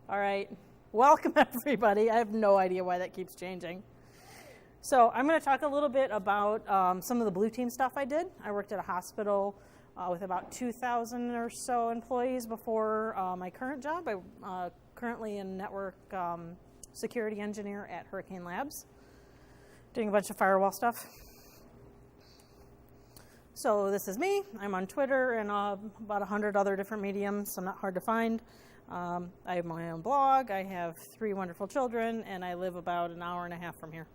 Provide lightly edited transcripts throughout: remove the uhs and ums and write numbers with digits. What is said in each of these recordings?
All right, welcome everybody. I have no idea why that keeps changing. So I'm going to talk a little bit about some of the blue team stuff I did. I worked at a hospital with about 2,000 or so employees before my current job. I'm currently a network security engineer at Hurricane Labs, doing a bunch of firewall stuff. So this is me. I'm on Twitter and about 100 other different mediums, so I'm not hard to find. I have my own blog, I have 3 wonderful children, and I live about an hour and a half from here.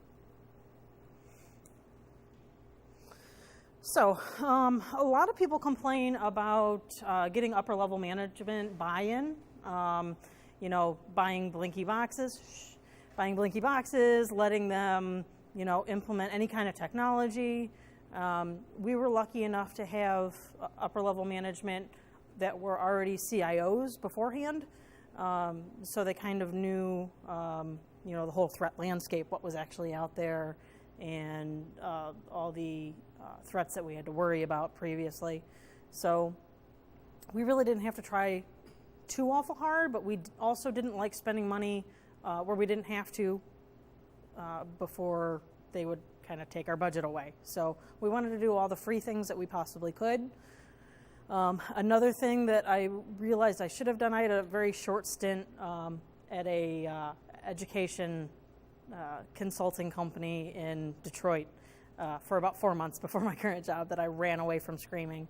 So, a lot of people complain about getting upper level management buy-in, buying Blinky boxes, letting them, implement any kind of technology. We were lucky enough to have upper level management that were already CIOs beforehand, so they kind of knew, the whole threat landscape, what was actually out there, and all the threats that we had to worry about previously. So we really didn't have to try too awful hard, but we also didn't like spending money where we didn't have to before they would kind of take our budget away. So we wanted to do all the free things that we possibly could. Another thing that I realized I should have done, I had a very short stint at a education consulting company in Detroit for about 4 months before my current job that I ran away from screaming,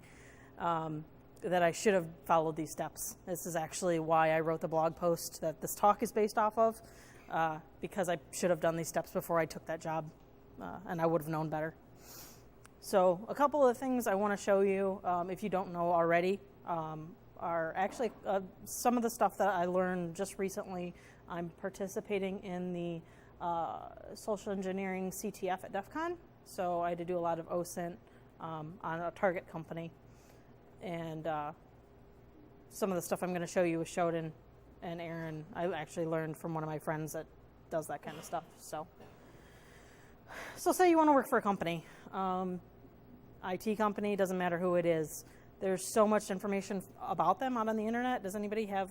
that I should have followed these steps. This is actually why I wrote the blog post that this talk is based off of, because I should have done these steps before I took that job, and I would have known better. So a couple of things I want to show you, if you don't know already, are actually some of the stuff that I learned just recently. I'm participating in the social engineering CTF at DEF CON, so I had to do a lot of OSINT on a target company. And some of the stuff I'm going to show you with Sheldon and Aaron, I actually learned from one of my friends that does that kind of stuff. So say you want to work for a company, IT company, doesn't matter who it is. There's so much information about them out on the internet. Does anybody have,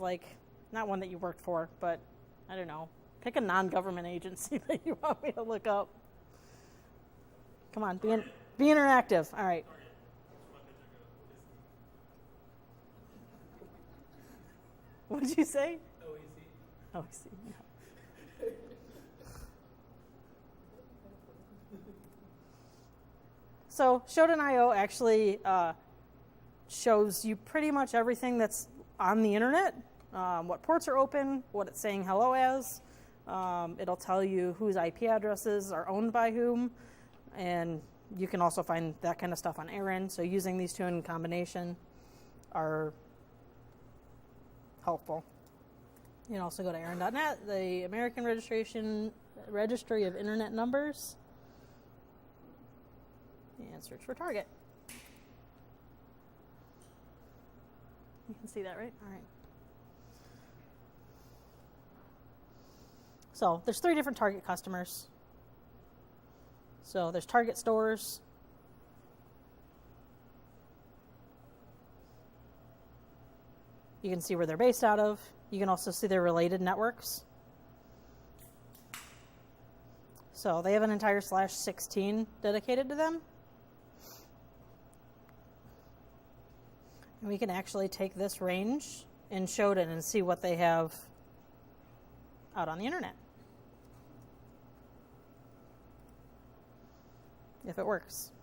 not one that you worked for, but I don't know, pick a non-government agency that you want me to look up. Come on, be interactive. All right. What did you say? OEC. OEC. Yeah. So Sheldon.io actually shows you pretty much everything that's on the internet, what ports are open, what it's saying hello as. It'll tell you whose IP addresses are owned by whom, and you can also find that kind of stuff on Aaron. So using these two in combination are helpful. You can also go to aaron.net, the American Registry of Internet Numbers, and search for target. You can see that, right? All right. So there's 3 different target customers. So there's target stores. You can see where they're based out of. You can also see their related networks. So they have an entire /16 dedicated to them. And we can actually take this range in Sheldon and see what they have out on the internet, if it works.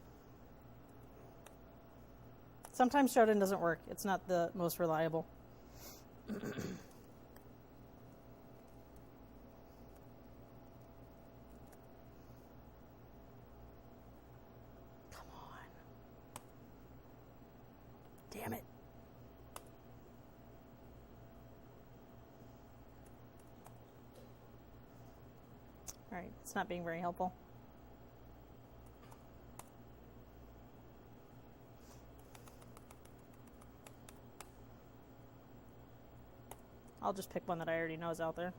Sometimes Sheldon doesn't work. It's not the most reliable. Come on. Damn it. All right, it's not being very helpful. I'll just pick one that I already know is out there.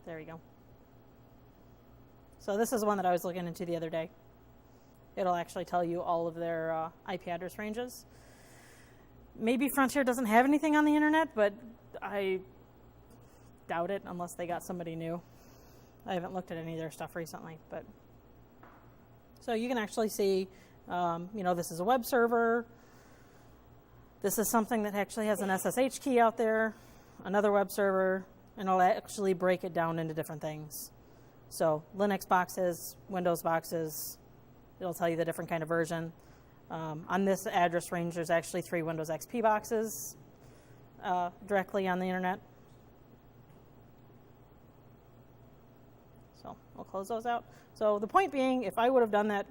There we go. So this is one that I was looking into the other day. It'll actually tell you all of their IP address ranges. Maybe Frontier doesn't have anything on the internet, but I doubt it unless they got somebody new. I haven't looked at any of their stuff recently, but so you can actually see, this is a web server. This is something that actually has an SSH key out there, another web server, and it'll actually break it down into different things. So Linux boxes, Windows boxes, it'll tell you the different kind of version. On this address range, there's actually 3 Windows XP boxes directly on the internet. So we'll close those out. So the point being, if I would have done that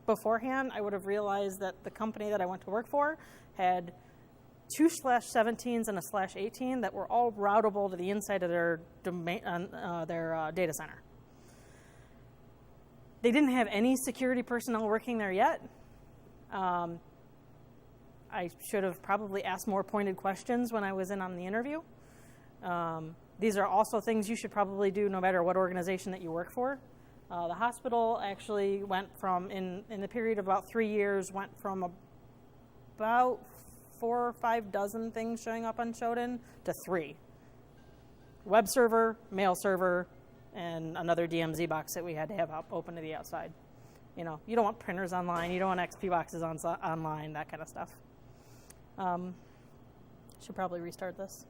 beforehand, I would have realized that the company that I went to work for had 2 /17s and a /18 that were all routable to the inside of their domain, their data center. They didn't have any security personnel working there yet. I should have probably asked more pointed questions when I was in on the interview. These are also things you should probably do no matter what organization that you work for. The hospital actually went from, in the period of about 3 years, went from about 4 or 5 dozen things showing up on Sheldon to 3. Web server, mail server, and another DMZ box that we had to have open to the outside. You don't want printers online, you don't want XP boxes online, that kind of stuff. Should probably restart this.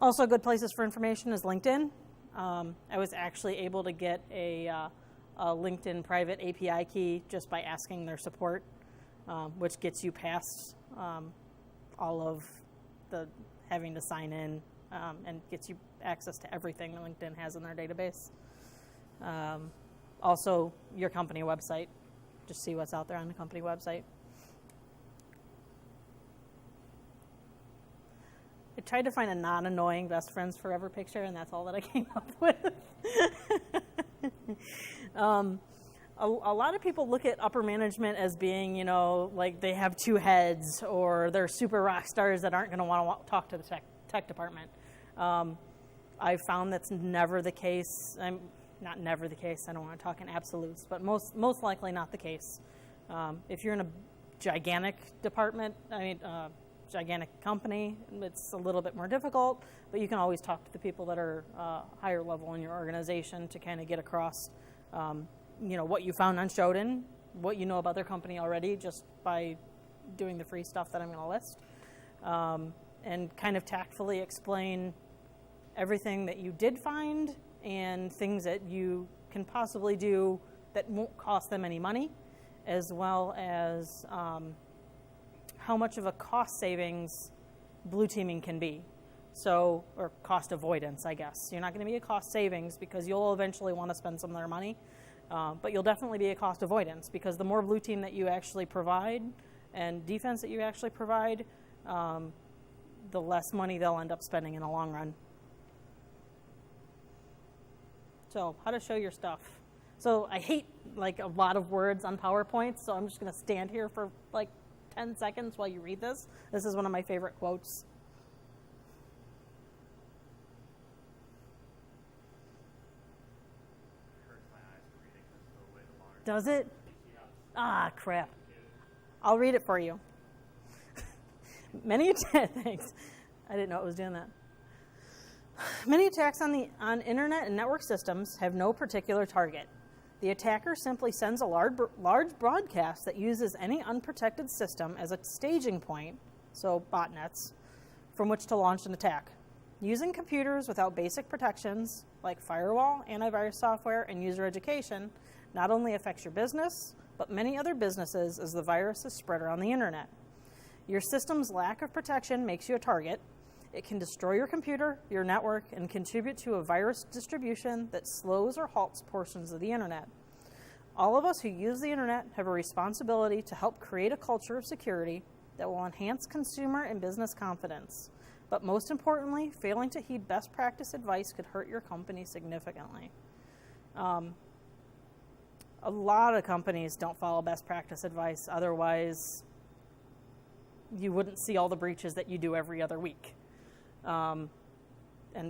Also, good places for information is LinkedIn. I was actually able to get a LinkedIn private API key just by asking their support, which gets you past all of the having to sign in and gets you access to everything that LinkedIn has in their database. Also, your company website. Just see what's out there on the company website. I tried to find a non-annoying best friends forever picture, and that's all that I came up with. A lot of people look at upper management as being, like they have 2 heads, or they're super rock stars that aren't going to want to talk to the tech department. I've found that's never the case. Not never the case. I don't want to talk in absolutes, but most likely not the case. If you're in a gigantic department, gigantic company, it's a little bit more difficult, but you can always talk to the people that are higher level in your organization to kind of get across, what you found on Sheldon, what you know about their company already just by doing the free stuff that I'm going to list, and kind of tactfully explain everything that you did find and things that you can possibly do that won't cost them any money, as well as how much of a cost savings blue teaming can be. So, or cost avoidance, I guess. You're not going to be a cost savings because you'll eventually want to spend some of their money, but you'll definitely be a cost avoidance because the more blue team that you actually provide and defense that you actually provide, the less money they'll end up spending in the long run. So, how to show your stuff. So, I hate a lot of words on PowerPoint, so I'm just going to stand here for 10 seconds while you read this. This is one of my favorite quotes. Does it? Ah, crap. I'll read it for you. Thanks. I didn't know it was doing that. Many attacks on internet and network systems have no particular target. The attacker simply sends a large broadcast that uses any unprotected system as a staging point, so botnets, from which to launch an attack. Using computers without basic protections, like firewall, antivirus software, and user education, not only affects your business, but many other businesses as the virus is spread around the internet. Your system's lack of protection makes you a target. It can destroy your computer, your network, and contribute to a virus distribution that slows or halts portions of the internet. All of us who use the internet have a responsibility to help create a culture of security that will enhance consumer and business confidence. But most importantly, failing to heed best practice advice could hurt your company significantly. A lot of companies don't follow best practice advice, otherwise you wouldn't see all the breaches that you do every other week. And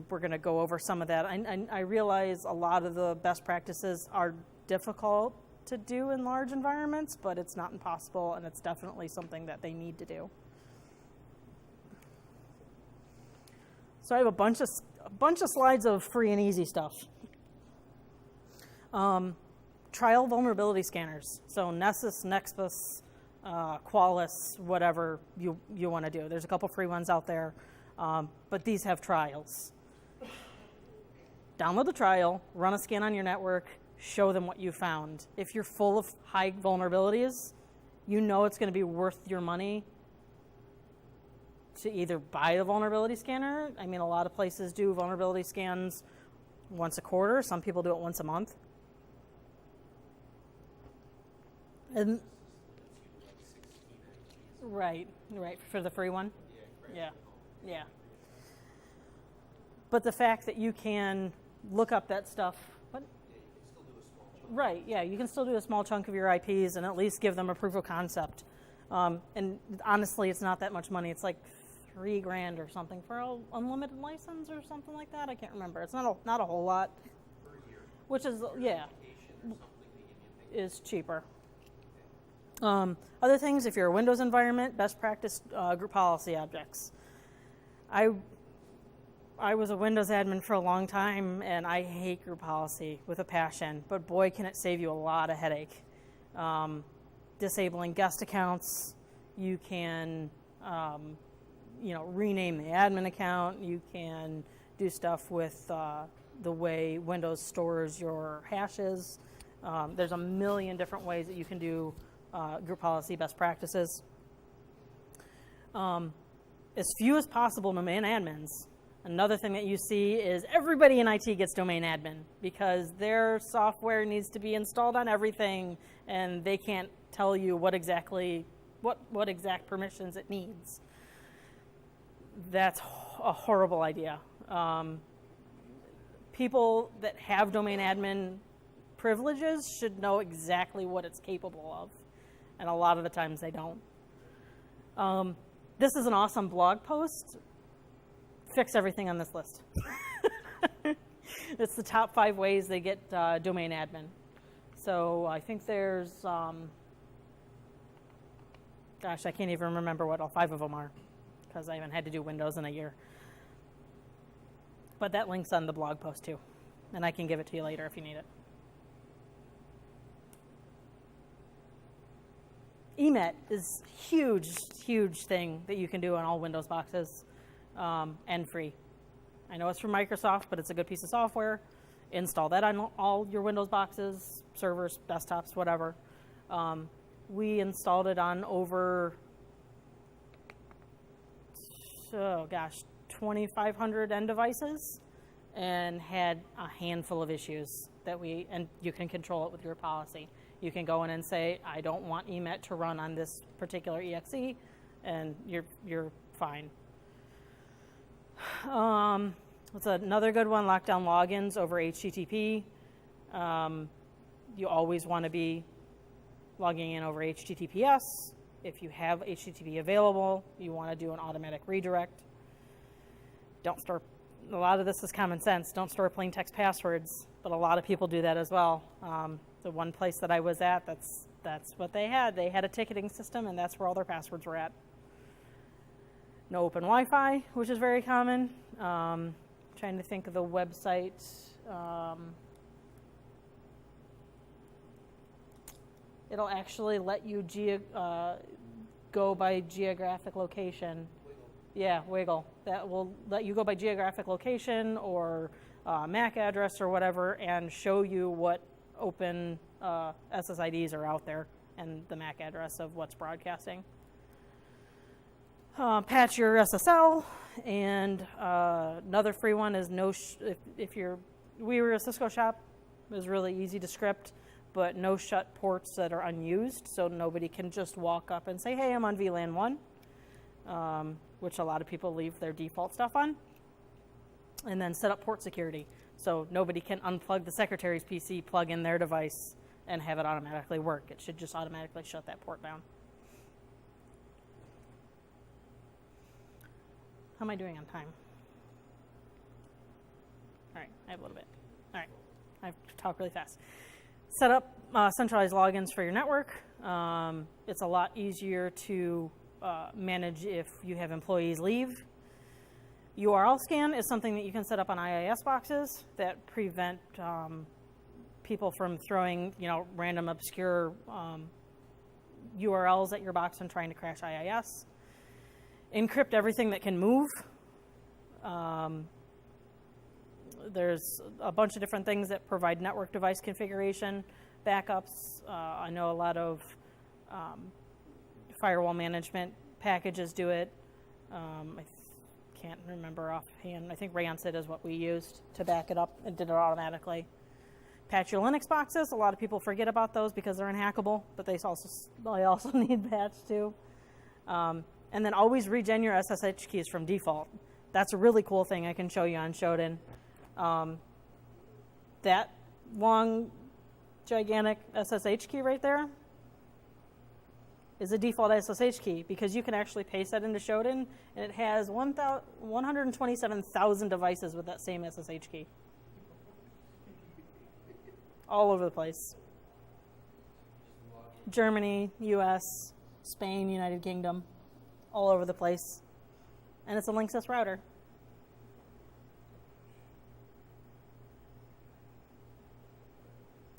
we're going to go over some of that. I realize a lot of the best practices are difficult to do in large environments, but it's not impossible, and it's definitely something that they need to do. So I have a bunch of slides of free and easy stuff. Trial vulnerability scanners. So Nessus, Nexus, Qualys, whatever you want to do. There's a couple free ones out there, but these have trials. Download the trial, run a scan on your network, show them what you found. If you're full of high vulnerabilities, you know it's going to be worth your money to either buy the vulnerability scanner. I mean, a lot of places do vulnerability scans once a quarter. Some people do it once a month. And right, for the free one. Yeah. But the fact that you can look up that stuff. What? Right, yeah, you can still do a small chunk of your IPs and at least give them a proof of concept. And honestly, it's not that much money. It's like $3,000 or something for an unlimited license or something like that. I can't remember. It's not a whole lot. Per year. Which is, yeah, is cheaper. Other things, if you're a Windows environment, best practice group policy objects. I was a Windows admin for a long time, and I hate group policy with a passion, but boy, can it save you a lot of headache. Disabling guest accounts, you can rename the admin account, you can do stuff with the way Windows stores your hashes. There's a million different ways that you can do group policy best practices. As few as possible domain admins. Another thing that you see is everybody in IT gets domain admin because their software needs to be installed on everything, and they can't tell you what exact permissions it needs. That's a horrible idea. People that have domain admin privileges should know exactly what it's capable of, and a lot of the times they don't. This is an awesome blog post. Fix everything on this list. It's the top 5 ways they get domain admin. So I think there's, gosh, I can't even remember what all 5 of them are because I haven't had to do Windows in a year. But that link's on the blog post too, and I can give it to you later if you need it. EMET is huge thing that you can do on all Windows boxes. And free. I know it's from Microsoft, but it's a good piece of software. Install that on all your Windows boxes, servers, desktops, whatever. We installed it on over, 2,500 end devices and had a handful of issues and you can control it with your policy. You can go in and say, I don't want EMET to run on this particular EXE, and you're fine. What's another good one? Lockdown logins over HTTP. You always want to be logging in over HTTPS. If you have HTTP available, you want to do an automatic redirect. A lot of this is common sense. Don't store plain text passwords, but a lot of people do that as well. The one place that I was at, that's what they had. They had a ticketing system, and that's where all their passwords were at. No open Wi-Fi, which is very common. Trying to think of the website. It'll actually let you go by geographic location. Wiggle. Yeah, Wiggle. That will let you go by geographic location or MAC address or whatever and show you what open SSIDs are out there and the MAC address of what's broadcasting. Patch your SSL, and another free one is we were a Cisco shop. It was really easy to script, but no shut ports that are unused, so nobody can just walk up and say, hey, I'm on VLAN 1, which a lot of people leave their default stuff on, and then set up port security, so nobody can unplug the secretary's PC, plug in their device, and have it automatically work. It should just automatically shut that port down. How am I doing on time? All right, I have a little bit. All right, I have to talk really fast. Set up centralized logins for your network. It's a lot easier to manage if you have employees leave. URL scan is something that you can set up on IIS boxes that prevent people from throwing, random obscure URLs at your box and trying to crash IIS. Encrypt everything that can move. There's a bunch of different things that provide network device configuration, backups. I know a lot of firewall management packages do it. I can't remember offhand. I think Rancid is what we used to back it up. It did it automatically. Patch your Linux boxes. A lot of people forget about those because they're unhackable, but they also need patched too. And then always regen your SSH keys from default. That's a really cool thing I can show you on Sheldon. That long, gigantic SSH key right there is a default SSH key because you can actually paste that into Sheldon, and it has 127,000 devices with that same SSH key. All over the place. Germany, US, Spain, United Kingdom, all over the place. And it's a Linksys router.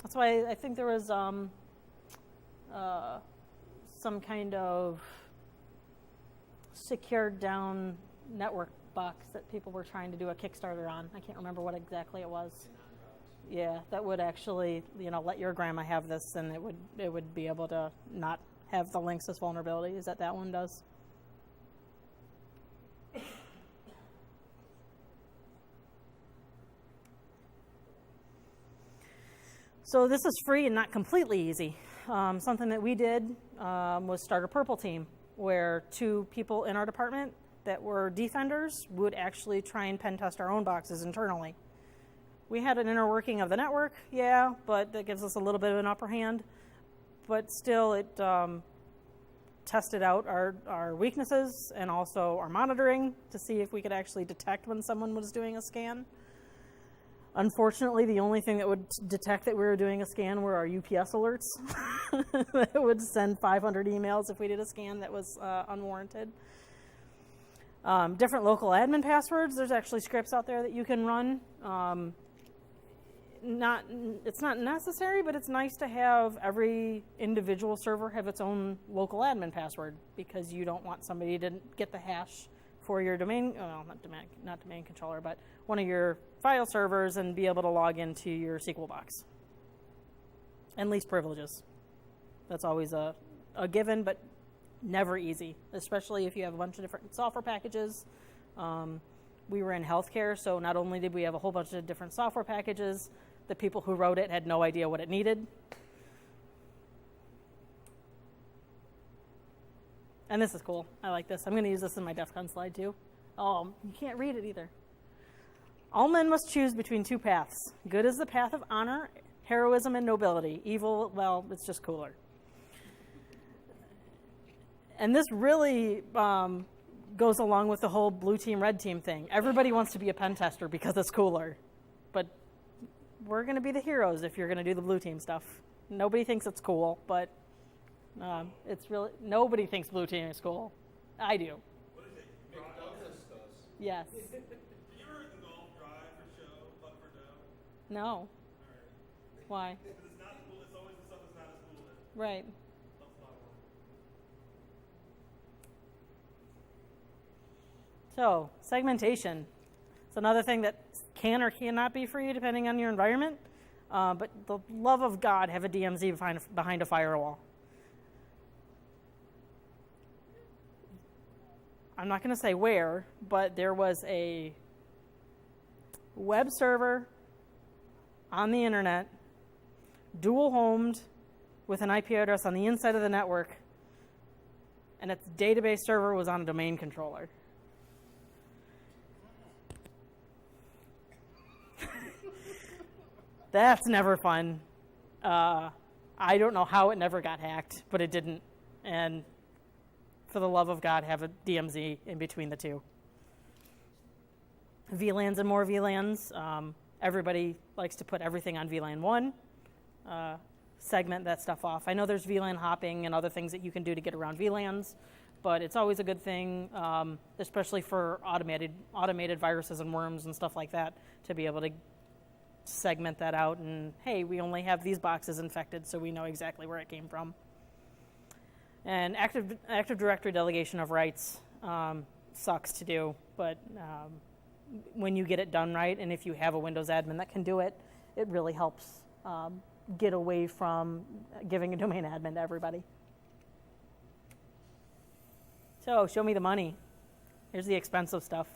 That's why I think there was some kind of secured down network box that people were trying to do a Kickstarter on. I can't remember what exactly it was. Yeah, that would actually, let your grandma have this, and it would be able to not have the Linksys vulnerability. Is that one does? So this is free and not completely easy. Something that we did was start a purple team, where 2 people in our department that were defenders would actually try and pen test our own boxes internally. We had an inner working of the network, yeah, but that gives us a little bit of an upper hand. But still, it tested out our weaknesses and also our monitoring to see if we could actually detect when someone was doing a scan. Unfortunately, the only thing that would detect that we were doing a scan were our UPS alerts. It would send 500 emails if we did a scan that was unwarranted. Different local admin passwords. There's actually scripts out there that you can run. It's not necessary, but it's nice to have every individual server have its own local admin password, because you don't want somebody to get the hash for your domain, well, not domain controller, but one of your file servers and be able to log into your SQL box. And least privileges. That's always a given, but never easy, especially if you have a bunch of different software packages. We were in healthcare, so not only did we have a whole bunch of different software packages, the people who wrote it had no idea what it needed. And this is cool. I like this. I'm going to use this in my DEF CON slide too. Oh, you can't read it either. All men must choose between 2 paths. Good is the path of honor, heroism, and nobility. Evil, well, it's just cooler. And this really goes along with the whole blue team, red team thing. Everybody wants to be a pen tester because it's cooler. But we're going to be the heroes if you're going to do the blue team stuff. Nobody thinks it's cool, but it's really, nobody thinks blue team is cool. I do. What is it? Douglas does. Yes. Did you ever heard the golf drive for show, putt for dough? No. All right. Why? Because it's not cool. It's always the stuff that's not as cool as it. Right. That's not work. So, segmentation. It's another thing that can or cannot be for you depending on your environment. But the love of God, have a DMZ behind a firewall. I'm not going to say where, but there was a web server on the internet, dual homed, with an IP address on the inside of the network, and its database server was on a domain controller. That's never fun. I don't know how it never got hacked, but it didn't. And for the love of God, have a DMZ in between the two. VLANs and more VLANs. Everybody likes to put everything on VLAN 1. segment that stuff off. I know there's VLAN hopping and other things that you can do to get around VLANs, but it's always a good thing, especially for automated viruses and worms and stuff like that, to be able to segment that out and, hey, we only have these boxes infected, so we know exactly where it came from. And Active Directory delegation of rights sucks to do, but when you get it done right, and if you have a Windows admin that can do it, it really helps get away from giving a domain admin to everybody. So, show me the money. Here's the expensive stuff.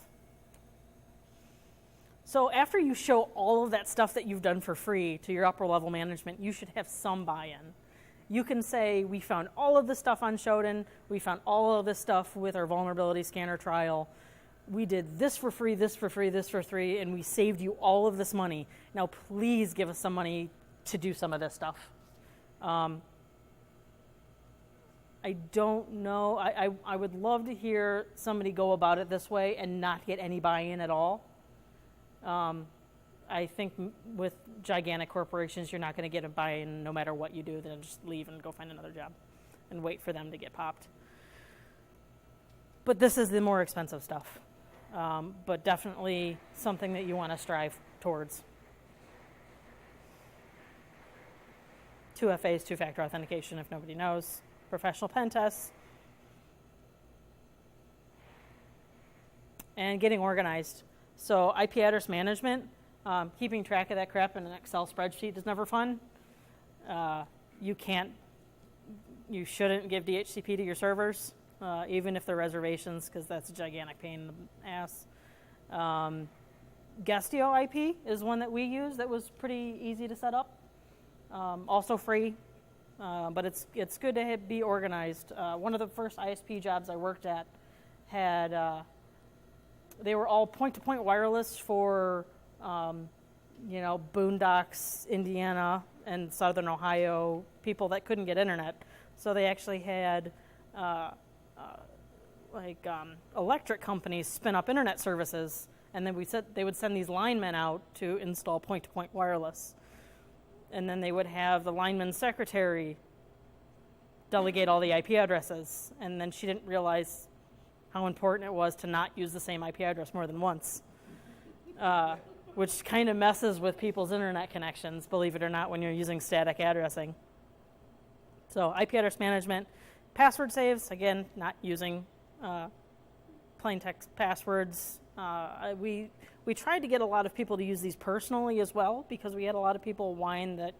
So after you show all of that stuff that you've done for free to your upper level management, you should have some buy-in. You can say, we found all of this stuff on Sheldon, we found all of this stuff with our vulnerability scanner trial, we did this for free, this for free, this for free, and we saved you all of this money. Now please give us some money to do some of this stuff. I don't know, I would love to hear somebody go about it this way and not get any buy-in at all. I think with gigantic corporations, you're not going to get a buy-in no matter what you do. They'll just leave and go find another job and wait for them to get popped. But this is the more expensive stuff, but definitely something that you want to strive towards. 2FAs, two-factor authentication, if nobody knows. Professional pen tests. And getting organized. So IP address management, keeping track of that crap in an Excel spreadsheet is never fun. You shouldn't give DHCP to your servers, even if they're reservations, because that's a gigantic pain in the ass. Guestio IP is one that we use that was pretty easy to set up. Also free, but it's good to be organized. One of the first ISP jobs I worked at had they were all point-to-point wireless for, boondocks, Indiana, and Southern Ohio, people that couldn't get internet. So they actually had, electric companies spin up internet services, and then they would send these linemen out to install point-to-point wireless. And then they would have the lineman's secretary delegate all the IP addresses, and then she didn't realize how important it was to not use the same IP address more than once, which kind of messes with people's internet connections, believe it or not, when you're using static addressing. So IP address management, password saves, again, not using plain text passwords. We tried to get a lot of people to use these personally as well, because we had a lot of people whine that,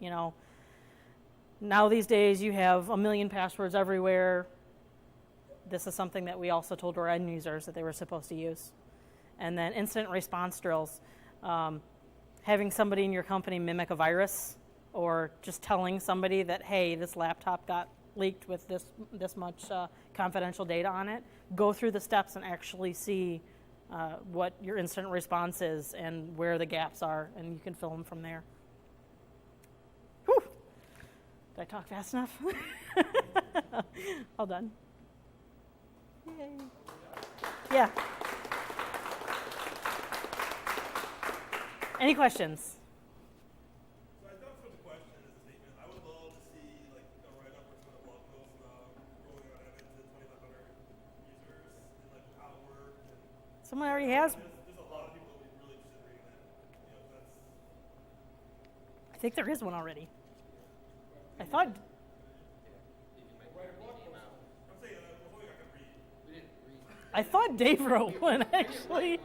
now these days you have a million passwords everywhere. This is something that we also told our end users that they were supposed to use. And then incident response drills. Having somebody in your company mimic a virus, or just telling somebody that, hey, this laptop got leaked with this much confidential data on it. Go through the steps and actually see what your incident response is and where the gaps are, and you can fill them from there. Whew. Did I talk fast enough? All done. Yay. Yeah. Any questions? So I thought for the question as a statement, I would love to see like a write-up or some blog post about rolling out Amit to 2,500 users and like how it worked. And Someone already has. there's a lot of people that would be really interested in reading that. I think there is one already. I thought. I'm saying before I can read. I thought Dave wrote one actually.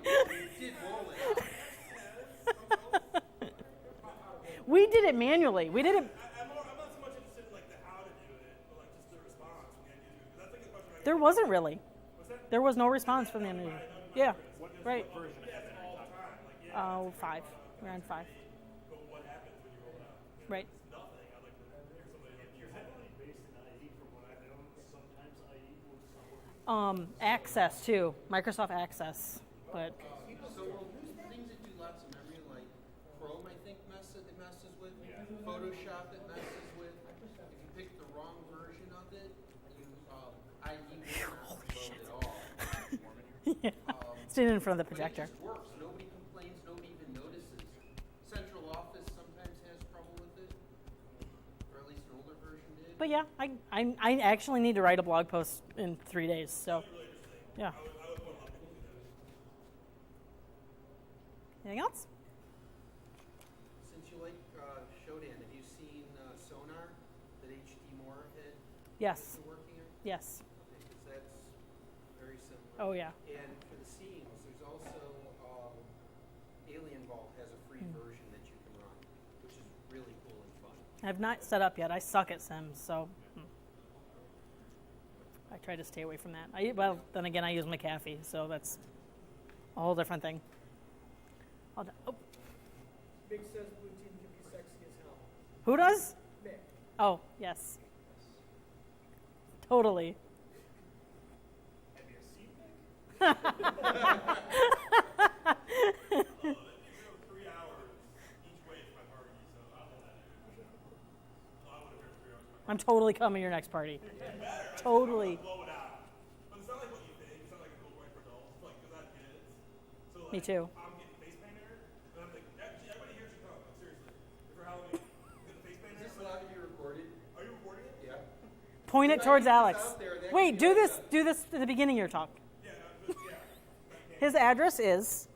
We did it manually. We did it. I'm not so much interested in like the how to do it, but like just the response from the end user. Because that's like a question I There wasn't really. What's that? There was no response from the end user. Yeah. Right. All the time. Like, yeah, Oh, 5. We're on 5. but what happens when you roll it out? Right. It's nothing. I'd like to hear somebody like You're heavily based in IE from what I've known. Sometimes IE will support. Access too. Microsoft Access, but. So things that do lots of memory, like Chrome, I think it messes with. Photoshop it messes with. If you pick the wrong version of it, IE will not load at all. Yeah. Standing in front of the projector. But it just works. Nobody complains. Nobody even notices. Central Office sometimes has trouble with it. But yeah, I actually need to write a blog post in 3 days. So, yeah. I would want a lot of people to do that. Anything else? Since you like Sheldon, have you seen Sonar that HD Moore had Yes. been working on? Yes. Because that's very similar. Oh yeah. And for the scenes, there's also Alien Vault has a free version that you can run, which is really cool and fun. I've not set up yet. I suck at Sims, so I try to stay away from that. Well, then again, I use McAfee, so that's a whole different thing. Oh, Big says blue team can be sexy as hell. who does? Mick. Oh, yes. Totally. Have you seen Nick? Well, it takes about 3 hours each way to my party, so I don't know that. I would have heard 3 hours. I'm totally coming to your next party. Totally. Blow it out. But it's not like what you think. It's not like a cool point for adults. Like, because I have kids. So, like, Me too. I'm getting face painter, and I'm like, everybody here should come. Like, seriously. For Halloween, get the face painter. Is this allowed to be recorded? Are you recording it? Yeah. Point it If I towards leave this Alex. out there, that Wait, could be do like this. Do this at the beginning of your talk. Yeah. Yeah. His address is